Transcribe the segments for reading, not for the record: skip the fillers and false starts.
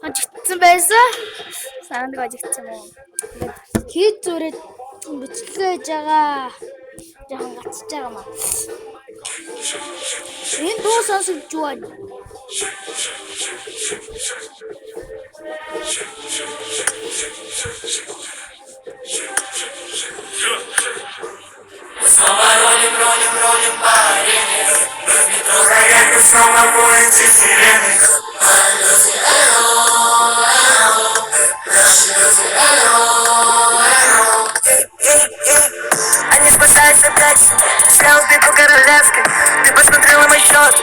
ажигдсан байсан. Саранд ажигдсан юм уу? Хийд зүрээд бичлээ хийж байгаа. Яхан гацж байгаа маа. Энэ дуу сонсож байна. Ролим по арене. Метро заедет, снова будете сирены. Люди, наши люди, они спасаются дальше. Снял ты по-королевски. Ты посмотрела мой счет.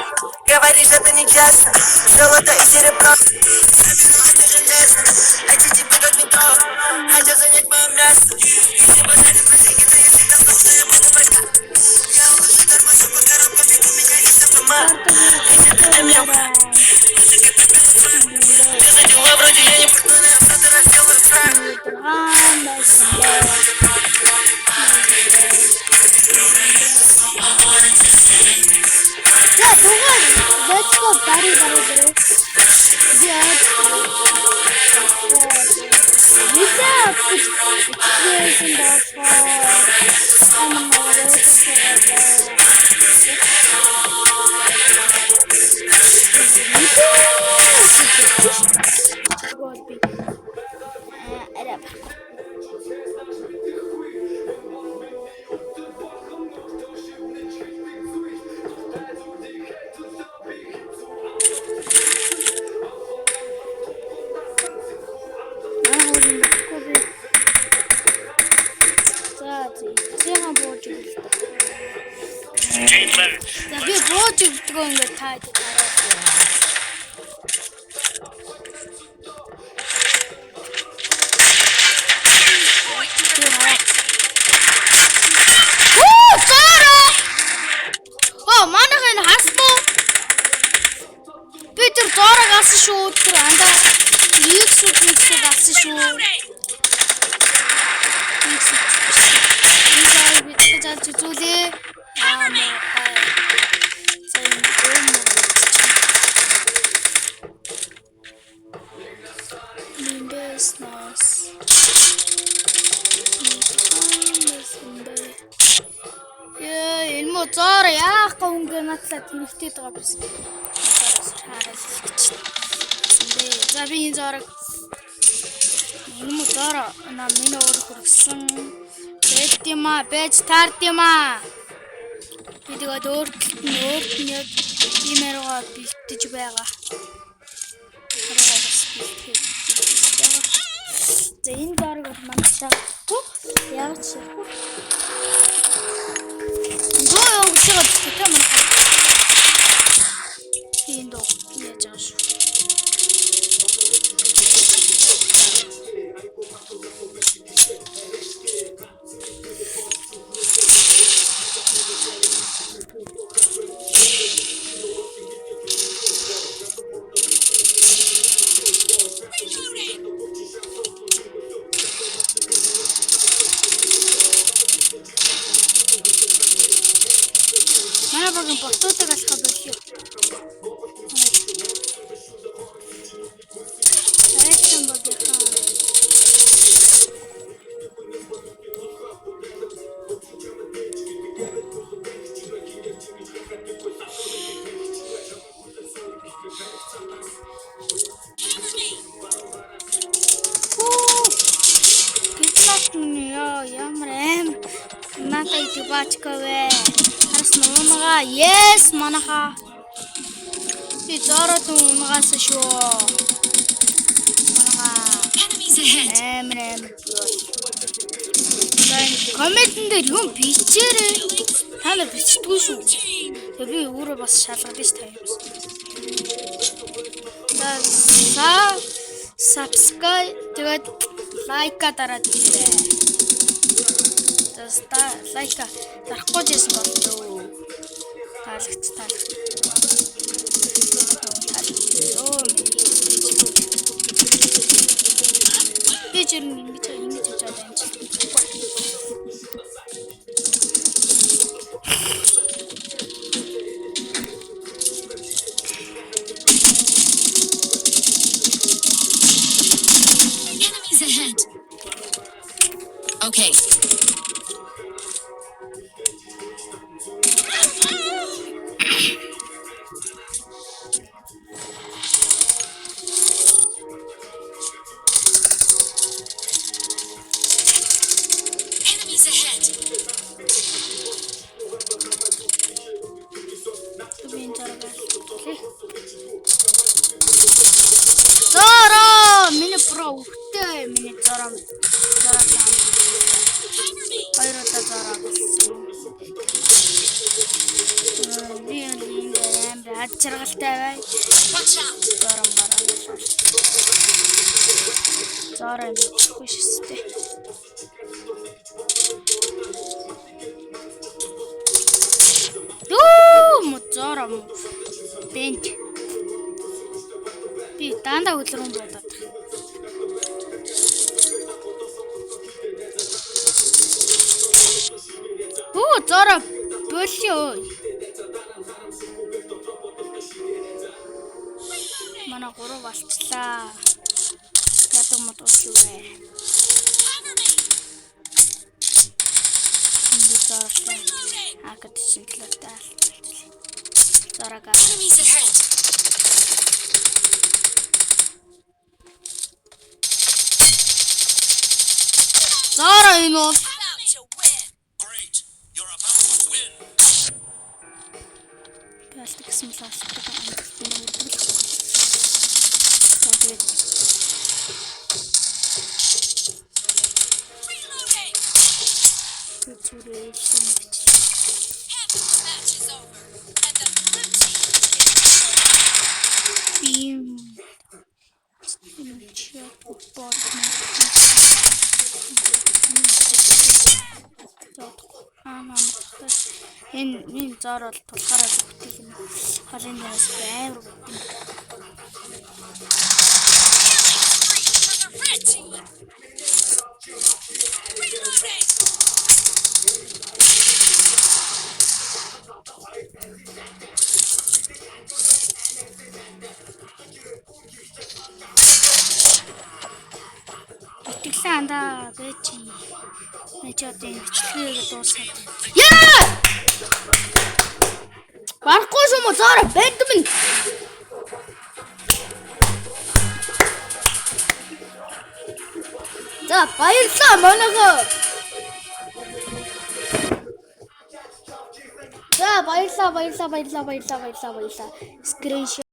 Говоришь, это не честно. Золото и серебро. Замена это железно. Эти типы как метро. Хотят занять мое место. Если посадят на сиги, то я всегда знал, что я буду башка. Я улучшу тормозу по коробкам, ведь у меня есть автомат. Если ты для меня музыка пепелца. Ты за дела вроде я не портной, а что ты разделаю сам. Yeah, let's go buddy. Би бууж өгдөгөө ингээд таад манайх энэ хасмуу би тэр доорог алсан шүү тэр андаа нэгсүүд алсан шүү би зааж зүйлээ энэ муу зоор яах гонг натлаа тэнхтэй байгаа байсан. За би энэ зоорыг энэ муу зоор миний өөр хүрсэн. Бэт юм аа, бэж тард юм аа. Би тэгээд өөрт нь яг имэргаа бэлтэж байгаа. За энэ зоорыг мандчаа. Яач яах вэ? Доо яагаад ч юм бэ? Энэ доо яаж ааш. Бототог алхах болчих. Айсан багийнхаа. Ямар аим натай дубачковэ. Yes, манаха. Би зороод унгаас шүү. Манаха. Комментэн дээр юм бичээрэй. Та нар бичдэггүй шүү. Тэгээ би өөрөө бас шалгад ш таа юмс. За subscribe тэгээд лайка дараад ирээ. За лайка дарахгүй жисэн болов. Таалагдтал. Би ч ингэж хийж байгаа юм чи. Okay. Enemies ahead. Би зараг. Зара миний про өгтэй миний зарам таам. Хоёр удаа зараа болсон. Би энэ амар ачиргалтай бай. Watch out. Зарам мараа. Зараа бичихгүй шээ. Зара бент. Би дандаа хөдлөрөн бодоод. Зара болио. Манай 3 болчлаа. Ятаг мод уушгүй. Акад шингэлтэй. Зарага. Enemies ahead. Зара энэ бол About to win. Great. You're about to win. пластик симулятор байна. Reloading. Half of the match is over, and the blue team is Бим. Энэ зар бол тулхаараа бүгдийг нь холын дээрээс амар бүгд. for the red team. Reloading. Итгэлээ андаа бэчи. Нэч одоо энэ бичлэгийг дуусгаад. Яа! Барахгүй юм уу зара бэдмэн. За баярлалаа моногоо. За баярлалаа. Скриншот